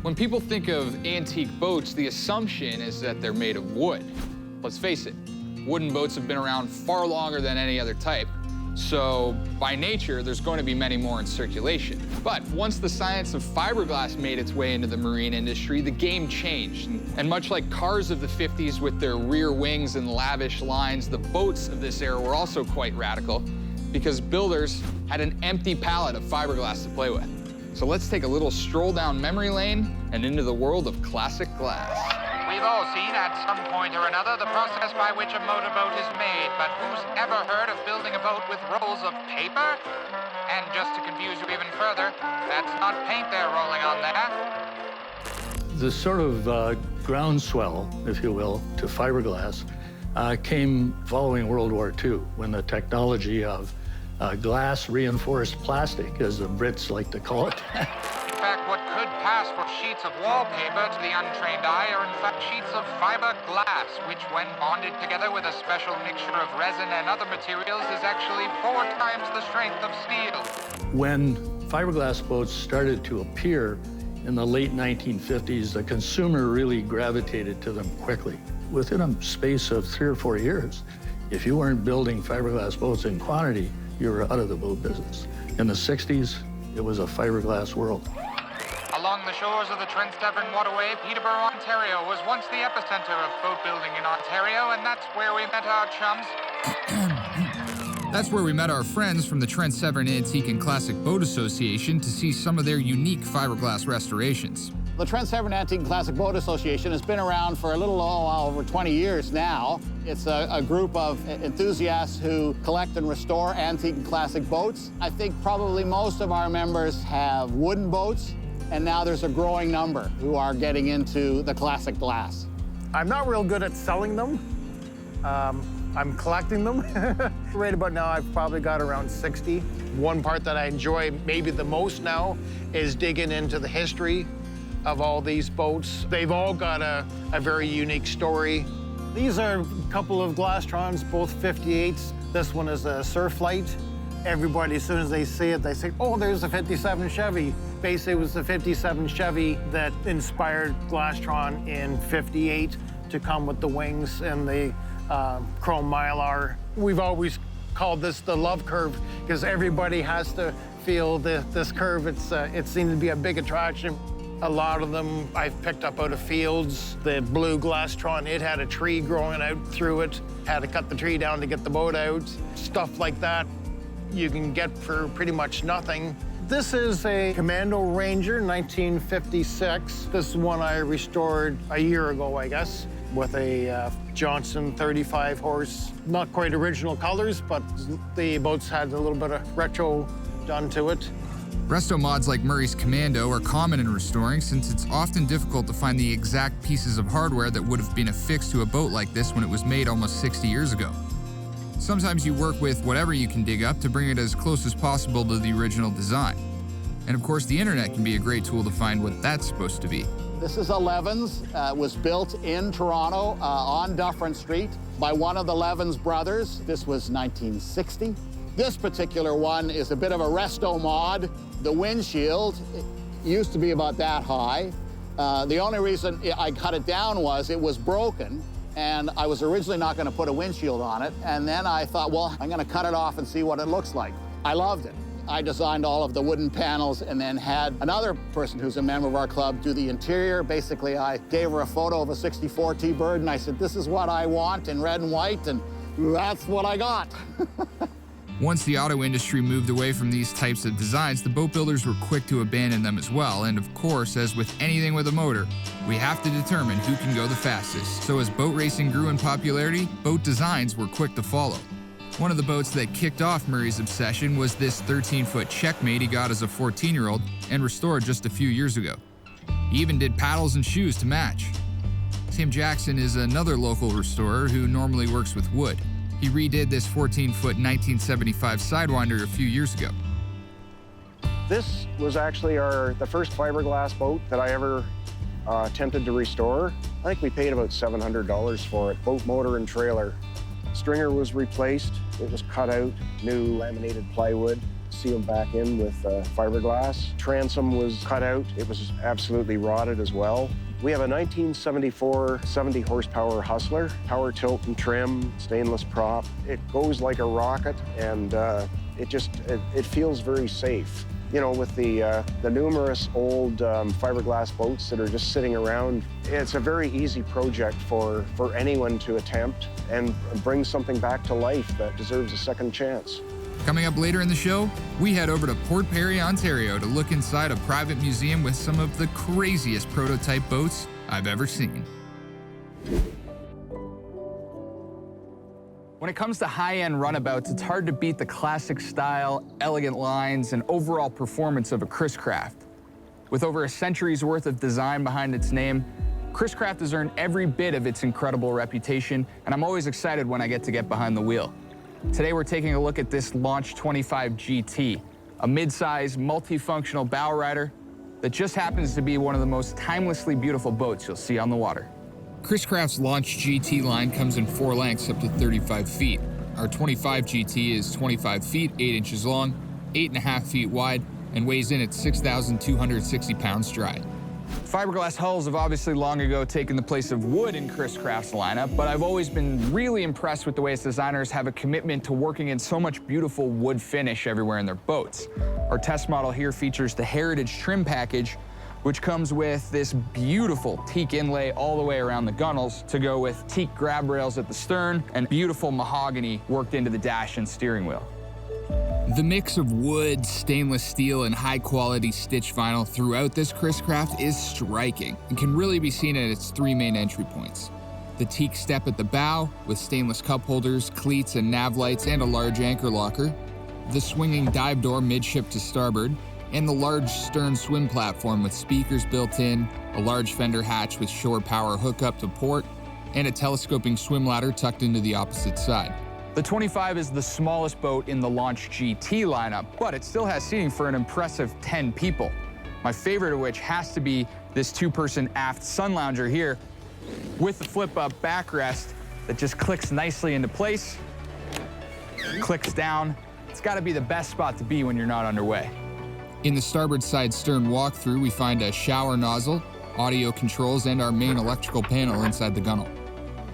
When people think of antique boats, the assumption is that they're made of wood. Let's face it, wooden boats have been around far longer than any other type. So by nature, there's going to be many more in circulation. But once the science of fiberglass made its way into the marine industry, the game changed. And much like cars of the 50s with their rear wings and lavish lines, the boats of this era were also quite radical because builders had an empty palette of fiberglass to play with. So let's take a little stroll down memory lane and into the world of classic glass. We've all seen at some point or another the process by which a motorboat is made, but who's ever heard of building a boat with rolls of paper? And just to confuse you even further, that's not paint they're rolling on there. The sort of groundswell, if you will, to fiberglass came following World War II, when the technology of glass-reinforced plastic, as the Brits like to call it. In fact, what could pass for sheets of wallpaper to the untrained eye are in fact sheets of fiberglass, which when bonded together with a special mixture of resin and other materials is actually 4 times the strength of steel. When fiberglass boats started to appear in the late 1950s, the consumer really gravitated to them quickly. Within a space of 3 or 4 years, if you weren't building fiberglass boats in quantity, you were out of the boat business. In the 60s, it was a fiberglass world. Along the shores of the Trent Severn waterway, Peterborough, Ontario was once the epicenter of boat building in Ontario, and that's where we met our chums. That's where we met our friends from the Trent Severn Antique and Classic Boat Association to see some of their unique fiberglass restorations. The Trent Severn Antique and Classic Boat Association has been around for a little over 20 years now. It's a group of enthusiasts who collect and restore antique and classic boats. I think probably most of our members have wooden boats, and now there's a growing number who are getting into the classic glass. I'm not real good at selling them. I'm collecting them. Right about now, I've probably got around 60. One part that I enjoy maybe the most now is digging into the history of all these boats. They've all got a very unique story. These are a couple of Glasstrons, both 58s. This one is a Surflight. Everybody, as soon as they see it, they say, oh, there's a 57 Chevy. Basically, it was the 57 Chevy that inspired Glasstron in 58 to come with the wings and the chrome mylar. We've always called this the love curve because everybody has to feel this curve. It seems to be a big attraction. A lot of them I've picked up out of fields. The blue Glasstron, it had a tree growing out through it. Had to cut the tree down to get the boat out. Stuff like that you can get for pretty much nothing. This is a Commando Ranger, 1956. This is one I restored a year ago, I guess, with a Johnson 35 horse. Not quite original colors, but the boats had a little bit of retro done to it. Resto mods like Murray's Commando are common in restoring since it's often difficult to find the exact pieces of hardware that would have been affixed to a boat like this when it was made almost 60 years ago. Sometimes you work with whatever you can dig up to bring it as close as possible to the original design. And of course, the internet can be a great tool to find what that's supposed to be. This is a Levins. It was built in Toronto on Dufferin Street by one of the Levins brothers. This was 1960. This particular one is a bit of a resto mod. The windshield used to be about that high. The only reason I cut it down was it was broken, and I was originally not going to put a windshield on it. And then I thought, well, I'm going to cut it off and see what it looks like. I loved it. I designed all of the wooden panels and then had another person who's a member of our club do the interior. Basically, I gave her a photo of a 64 T-Bird, and I said, this is what I want in red and white, and that's what I got. Once the auto industry moved away from these types of designs, the boat builders were quick to abandon them as well. And of course, as with anything with a motor, we have to determine who can go the fastest. So as boat racing grew in popularity, boat designs were quick to follow. One of the boats that kicked off Murray's obsession was this 13-foot Checkmate he got as a 14-year-old and restored just a few years ago. He even did paddles and shoes to match. Tim Jackson is another local restorer who normally works with wood. He redid this 14-foot 1975 Sidewinder a few years ago. This was actually the first fiberglass boat that I ever attempted to restore. I think we paid about $700 for it, boat, motor, and trailer. Stringer was replaced. It was cut out, new laminated plywood, sealed back in with fiberglass. Transom was cut out. It was absolutely rotted as well. We have a 1974 70 horsepower Hustler, power tilt and trim, stainless prop. It goes like a rocket, and it feels very safe. You know, with the numerous old fiberglass boats that are just sitting around, it's a very easy project for anyone to attempt and bring something back to life that deserves a second chance. Coming up later in the show, we head over to Port Perry, Ontario to look inside a private museum with some of the craziest prototype boats I've ever seen. When it comes to high-end runabouts, it's hard to beat the classic style, elegant lines, and overall performance of a Chris-Craft. With over a century's worth of design behind its name, Chris-Craft has earned every bit of its incredible reputation, and I'm always excited when I get behind the wheel. Today we're taking a look at this Launch 25 GT, a mid-size, multifunctional bow rider that just happens to be one of the most timelessly beautiful boats you'll see on the water. Chris-Craft's Launch GT line comes in 4 lengths up to 35 feet. Our 25 GT is 25 feet, 8 inches long, 8.5 feet wide, and weighs in at 6,260 pounds dry. Fiberglass hulls have obviously long ago taken the place of wood in Chris-Craft's lineup, but I've always been really impressed with the way its designers have a commitment to working in so much beautiful wood finish everywhere in their boats. Our test model here features the Heritage trim package, which comes with this beautiful teak inlay all the way around the gunnels to go with teak grab rails at the stern and beautiful mahogany worked into the dash and steering wheel. The mix of wood, stainless steel, and high-quality stitch vinyl throughout this Chris-Craft is striking and can really be seen at its 3 main entry points. The teak step at the bow with stainless cup holders, cleats, and nav lights, and a large anchor locker. The swinging dive door midship to starboard, and the large stern swim platform with speakers built in, a large fender hatch with shore power hookup to port, and a telescoping swim ladder tucked into the opposite side. The 25 is the smallest boat in the Launch GT lineup, but it still has seating for an impressive 10 people. My favorite of which has to be this 2-person aft sun lounger here with the flip-up backrest that just clicks nicely into place, clicks down. It's got to be the best spot to be when you're not underway. In the starboard side stern walkthrough, we find a shower nozzle, audio controls, and our main electrical panel inside the gunnel.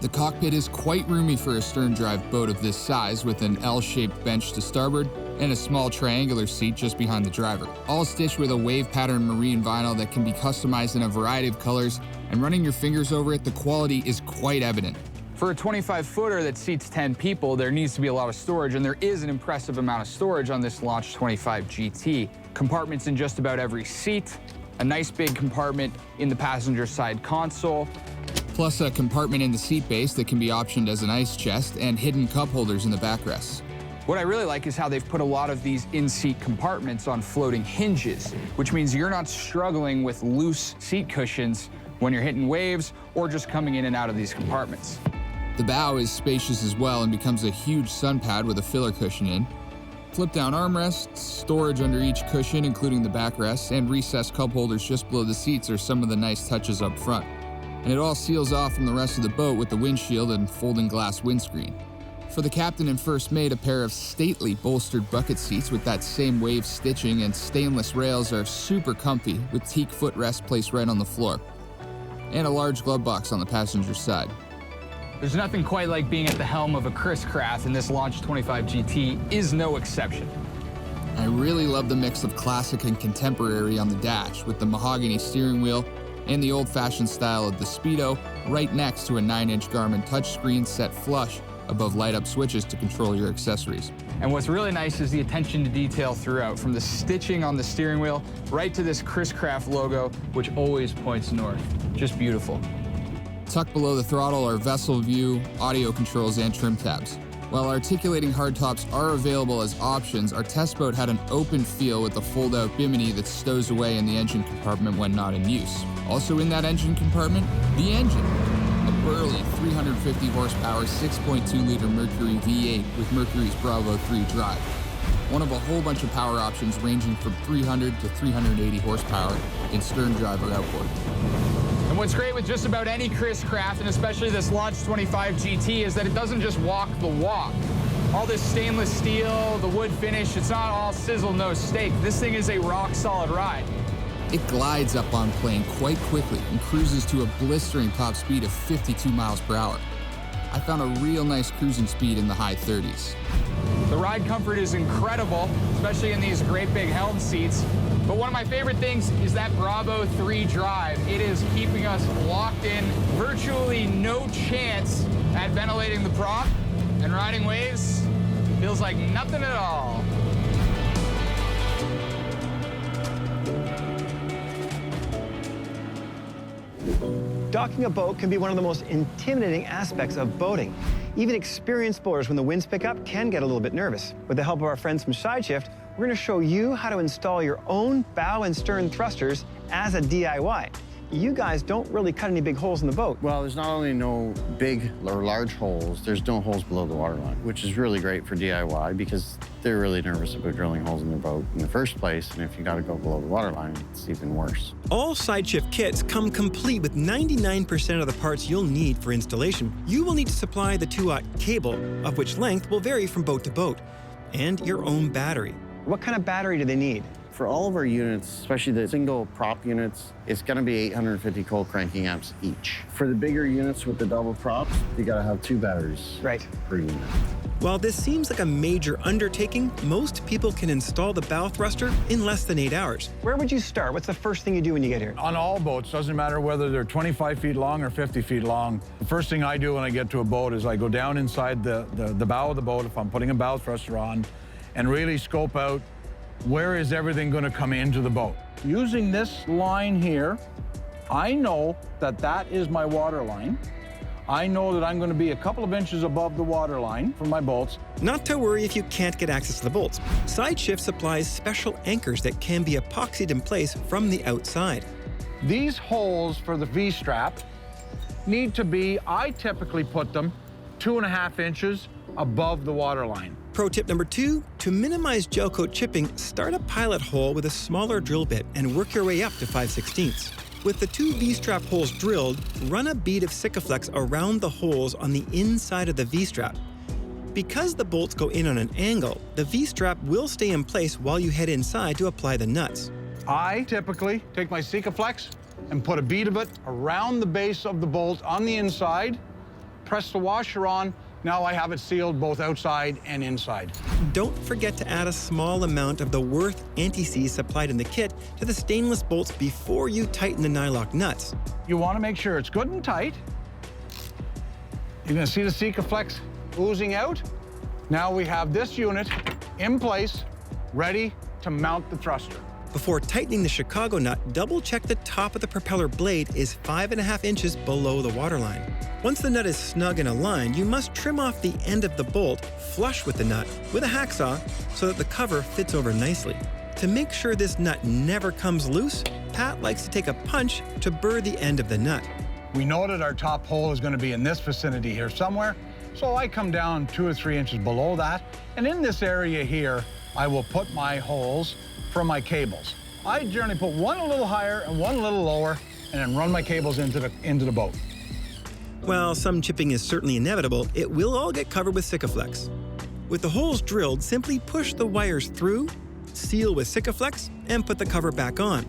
The cockpit is quite roomy for a stern drive boat of this size, with an L-shaped bench to starboard and a small triangular seat just behind the driver. All stitched with a wave pattern marine vinyl that can be customized in a variety of colors, and running your fingers over it, the quality is quite evident. For a 25-footer that seats 10 people, there needs to be a lot of storage, and there is an impressive amount of storage on this Launch 25 GT. Compartments in just about every seat, a nice big compartment in the passenger side console, plus a compartment in the seat base that can be optioned as an ice chest, and hidden cup holders in the backrests. What I really like is how they've put a lot of these in-seat compartments on floating hinges, which means you're not struggling with loose seat cushions when you're hitting waves or just coming in and out of these compartments. The bow is spacious as well and becomes a huge sun pad with a filler cushion in. Flip-down armrests, storage under each cushion, including the backrests, and recessed cup holders just below the seats are some of the nice touches up front. And it all seals off from the rest of the boat with the windshield and folding glass windscreen. For the captain and first mate, a pair of stately bolstered bucket seats with that same wave stitching and stainless rails are super comfy, with teak footrest placed right on the floor, and a large glove box on the passenger side. There's nothing quite like being at the helm of a Chris-Craft, and this Launch 25 GT is no exception. I really love the mix of classic and contemporary on the dash, with the mahogany steering wheel and the old-fashioned style of the Speedo right next to a 9-inch Garmin touchscreen set flush above light-up switches to control your accessories. And what's really nice is the attention to detail throughout, from the stitching on the steering wheel right to this Chris-Craft logo, which always points north. Just beautiful. Tucked below the throttle are vessel view, audio controls, and trim tabs. While articulating hardtops are available as options, our test boat had an open feel with a fold-out bimini that stows away in the engine compartment when not in use. Also in that engine compartment, the engine. A burly 350 horsepower 6.2-liter Mercury V8 with Mercury's Bravo 3 drive. One of a whole bunch of power options ranging from 300 to 380 horsepower in stern drive or outboard. And what's great with just about any Chris-Craft, and especially this Launch 25 GT, is that it doesn't just walk the walk. All this stainless steel, the wood finish, it's not all sizzle, no steak. This thing is a rock-solid ride. It glides up on plane quite quickly and cruises to a blistering top speed of 52 miles per hour. I found a real nice cruising speed in the high 30s. The ride comfort is incredible, especially in these great big helm seats. But one of my favorite things is that Bravo 3 drive. It is keeping us locked in, virtually no chance at ventilating the prop, and riding waves feels like nothing at all. Docking a boat can be one of the most intimidating aspects of boating. Even experienced boaters, when the winds pick up, can get a little bit nervous. With the help of our friends from Sideshift, we're going to show you how to install your own bow and stern thrusters as a DIY. You guys don't really cut any big holes in the boat. Well, there's not only no big or large holes, there's no holes below the waterline, which is really great for DIY because they're really nervous about drilling holes in their boat in the first place, and if you got to go below the waterline, it's even worse. All Sideshift kits come complete with 99% of the parts you'll need for installation. You will need to supply the 2-aught cable, of which length will vary from boat to boat, and your own battery. What kind of battery do they need? For all of our units, especially the single prop units, it's going to be 850 cold cranking amps each. For the bigger units with the double props, you got to have 2 batteries per unit. While this seems like a major undertaking, most people can install the bow thruster in less than 8 hours. Where would you start? What's the first thing you do when you get here? On all boats, doesn't matter whether they're 25 feet long or 50 feet long, the first thing I do when I get to a boat is I go down inside the bow of the boat, if I'm putting a bow thruster on, and really scope out where is everything going to come into the boat. Using this line here, I know that that is my water line. I know that I'm going to be a couple of inches above the water line for my bolts. Not to worry if you can't get access to the bolts. Sideshift supplies special anchors that can be epoxied in place from the outside. These holes for the V-strap need to be, I typically put them 2.5 inches above the water line. Pro tip number 2, to minimize gel coat chipping, start a pilot hole with a smaller drill bit and work your way up to 5/16. With the 2 V-strap holes drilled, run a bead of Sikaflex around the holes on the inside of the V-strap. Because the bolts go in on an angle, the V-strap will stay in place while you head inside to apply the nuts. I typically take my Sikaflex and put a bead of it around the base of the bolt on the inside, press the washer on. Now I have it sealed both outside and inside. Don't forget to add a small amount of the Worth anti-seize supplied in the kit to the stainless bolts before you tighten the nylock nuts. You want to make sure it's good and tight. You're going to see the Sikaflex oozing out. Now we have this unit in place, ready to mount the thruster. Before tightening the Chicago nut, double-check the top of the propeller blade is 5.5 inches below the waterline. Once the nut is snug and aligned, you must trim off the end of the bolt flush with the nut with a hacksaw so that the cover fits over nicely. To make sure this nut never comes loose, Pat likes to take a punch to burr the end of the nut. We know that our top hole is going to be in this vicinity here somewhere, so I come down 2 or 3 inches below that, and in this area here, I will put my holes for my cables. I generally put one a little higher and one a little lower, and then run my cables into the boat. While some chipping is certainly inevitable, it will all get covered with Sikaflex. With the holes drilled, simply push the wires through, seal with Sikaflex, and put the cover back on.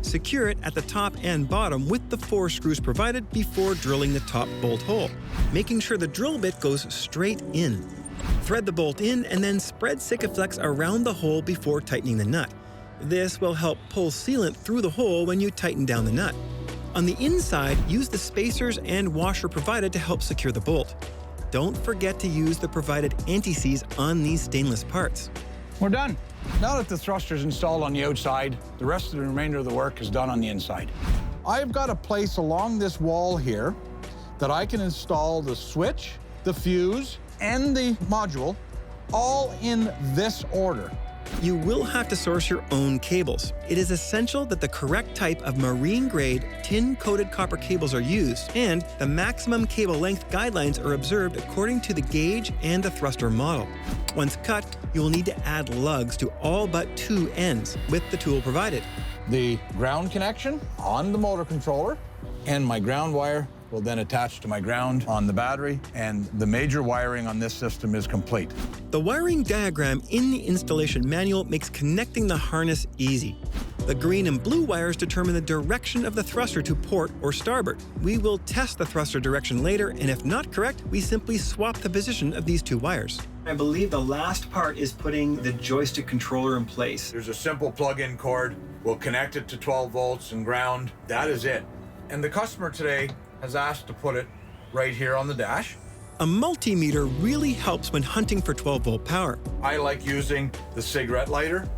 Secure it at the top and bottom with the 4 screws provided before drilling the top bolt hole, making sure the drill bit goes straight in. Thread the bolt in and then spread Sikaflex around the hole before tightening the nut. This will help pull sealant through the hole when you tighten down the nut. On the inside, use the spacers and washer provided to help secure the bolt. Don't forget to use the provided anti-seize on these stainless parts. We're done. Now that the thruster is installed on the outside, the rest of the remainder of the work is done on the inside. I've got a place along this wall here that I can install the switch, the fuse, and the module, all in this order. You will have to source your own cables. It is essential that the correct type of marine-grade, tin-coated copper cables are used, and the maximum cable length guidelines are observed according to the gauge and the thruster model. Once cut, you will need to add lugs to all but 2 ends with the tool provided. The ground connection on the motor controller, and my ground wire will then attach to my ground on the battery, and the major wiring on this system is complete. The wiring diagram in the installation manual makes connecting the harness easy. The green and blue wires determine the direction of the thruster to port or starboard. We will test the thruster direction later, and if not correct, we simply swap the position of these two wires. I believe the last part is putting the joystick controller in place. There's a simple plug-in cord. We'll connect it to 12 volts and ground. That is it. And the customer today has asked to put it right here on the dash. A multimeter really helps when hunting for 12-volt power. I like using the cigarette lighter.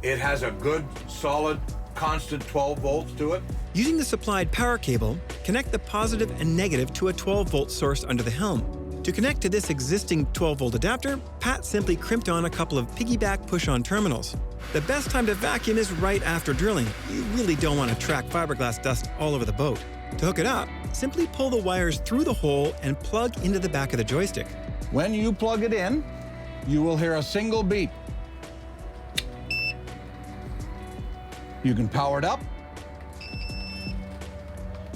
It has a good, solid, constant 12 volts to it. Using the supplied power cable, connect the positive and negative to a 12-volt source under the helm. To connect to this existing 12-volt adapter, Pat simply crimped on a couple of piggyback push-on terminals. The best time to vacuum is right after drilling. You really don't want to track fiberglass dust all over the boat. To hook it up, simply pull the wires through the hole and plug into the back of the joystick. When you plug it in, you will hear a single beep. You can power it up,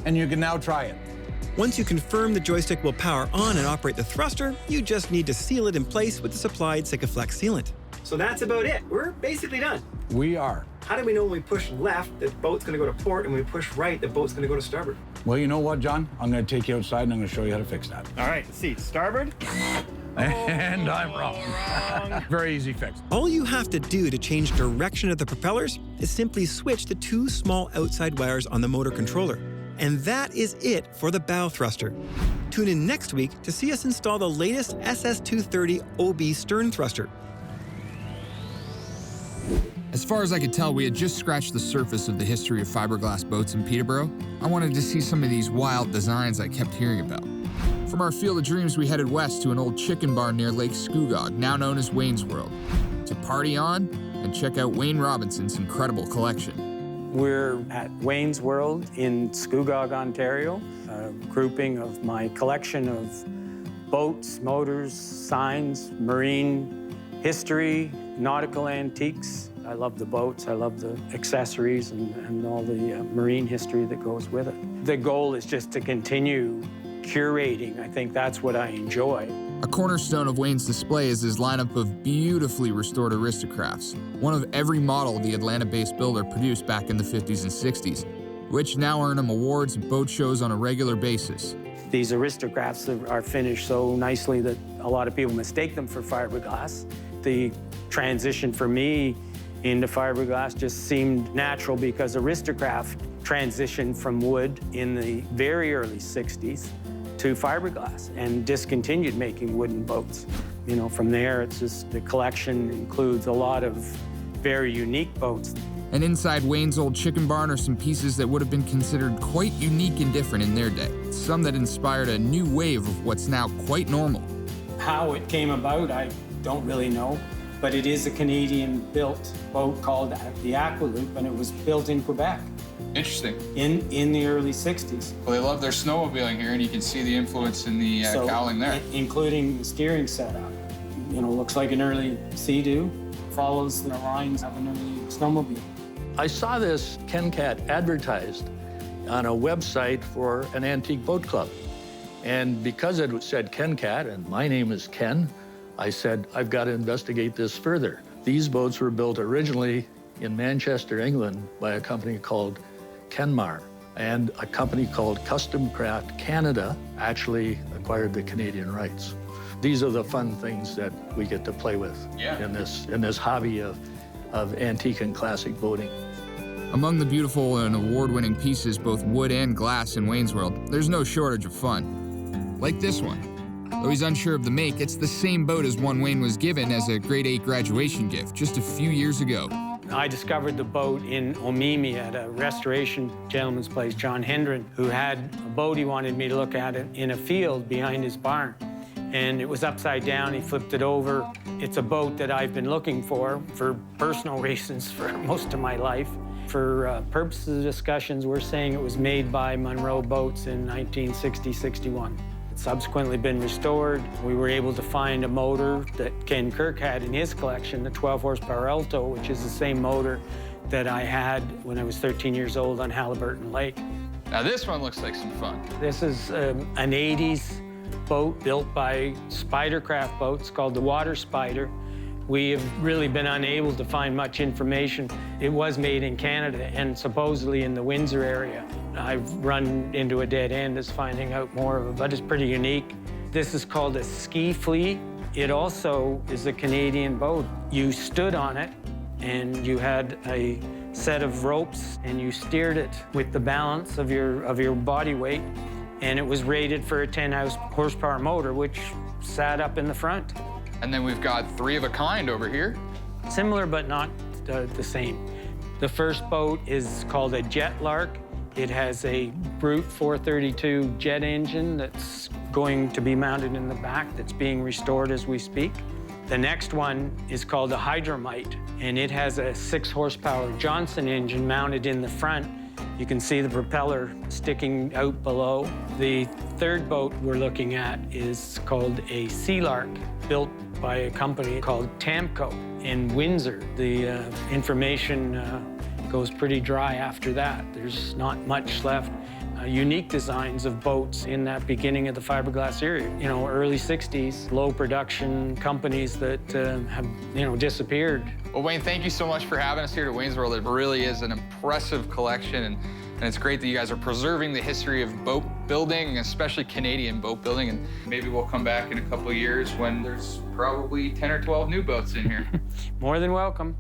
and you can now try it. Once you confirm the joystick will power on and operate the thruster, you just need to seal it in place with the supplied Sikaflex sealant. So that's about it. We're basically done. We are. How do we know when we push left, the boat's going to go to port, and when we push right, the boat's going to go to starboard? Well, you know what, John? I'm going to take you outside, and I'm going to show you how to fix that. All right, let's see. Starboard? And I'm wrong. Very easy fix. All you have to do to change direction of the propellers is simply switch the two small outside wires on the motor controller. And that is it for the bow thruster. Tune in next week to see us install the latest SS230 OB stern thruster. As far as I could tell, we had just scratched the surface of the history of fiberglass boats in Peterborough. I wanted to see some of these wild designs I kept hearing about. From our Field of Dreams, we headed west to an old chicken barn near Lake Scugog, now known as Wayne's World, to party on and check out Wayne Robinson's incredible collection. We're at Wayne's World in Scugog, Ontario, a grouping of my collection of boats, motors, signs, marine history, nautical antiques. I love the boats, I love the accessories and all the marine history that goes with it. The goal is just to continue curating. I think that's what I enjoy. A cornerstone of Wayne's display is his lineup of beautifully restored Aristocrafts, one of every model the Atlanta-based builder produced back in the 50s and 60s, which now earn him awards at boat shows on a regular basis. These Aristocrafts are finished so nicely that a lot of people mistake them for fiberglass. The transition for me into fiberglass just seemed natural because Aristocraft transitioned from wood in the very early 60s to fiberglass and discontinued making wooden boats. You know, from there, it's just the collection includes a lot of very unique boats. And inside Wayne's old chicken barn are some pieces that would have been considered quite unique and different in their day. Some that inspired a new wave of what's now quite normal. How it came about, I don't really know, but it is a Canadian-built boat called the Aqualoop, and it was built in Quebec. Interesting. In the early 60s. Well, they love their snowmobiling here, and you can see the influence in the cowling there. Including the steering setup. You know, looks like an early Sea-Doo, follows the lines of an early snowmobile. I saw this Ken Cat advertised on a website for an antique boat club. And because it said Ken Cat, and my name is Ken, I said, I've got to investigate this further. These boats were built originally in Manchester, England, by a company called Kenmar, and a company called Custom Craft Canada actually acquired the Canadian rights. These are the fun things that we get to play with in this hobby of antique and classic boating. Among the beautiful and award-winning pieces, both wood and glass in Wayne's World, there's no shortage of fun. Like this one. Though he's unsure of the make, it's the same boat as one Wayne was given as a grade 8 graduation gift just a few years ago. I discovered the boat in Omimi at a restoration gentleman's place, John Hendren, who had a boat he wanted me to look at it in a field behind his barn. And it was upside down, he flipped it over. It's a boat that I've been looking for personal reasons for most of my life. For purposes of discussions, we're saying it was made by Munro Boats in 1960-61. It's subsequently been restored. We were able to find a motor that Ken Kirk had in his collection, the 12-horsepower Alto, which is the same motor that I had when I was 13 years old on Halliburton Lake. Now this one looks like some fun. This is an 80s boat built by Spidercraft Boats called the Water Spider. We have really been unable to find much information. It was made in Canada and supposedly in the Windsor area. I've run into a dead end as finding out more of it, but it's pretty unique. This is called a ski flea. It also is a Canadian boat. You stood on it and you had a set of ropes and you steered it with the balance of your body weight, and it was rated for a 10 horsepower motor, which sat up in the front. And then we've got 3 of a kind over here. Similar, but not the same. The first boat is called a Jet Lark. It has a Brute 432 jet engine that's going to be mounted in the back that's being restored as we speak. The next one is called a Hydromite, and it has a 6 horsepower Johnson engine mounted in the front. You can see the propeller sticking out below. The third boat we're looking at is called a Sea Lark, built by a company called Tamco in Windsor. The information goes pretty dry after that. There's not much left. Unique designs of boats in that beginning of the fiberglass era. You know, early 60s, low production companies that have, disappeared. Well, Wayne, thank you so much for having us here at Wayne's World. It really is an impressive collection, and it's great that you guys are preserving the history of boat building, especially Canadian boat building, and maybe we'll come back in a couple of years when there's probably 10 or 12 new boats in here. More than welcome.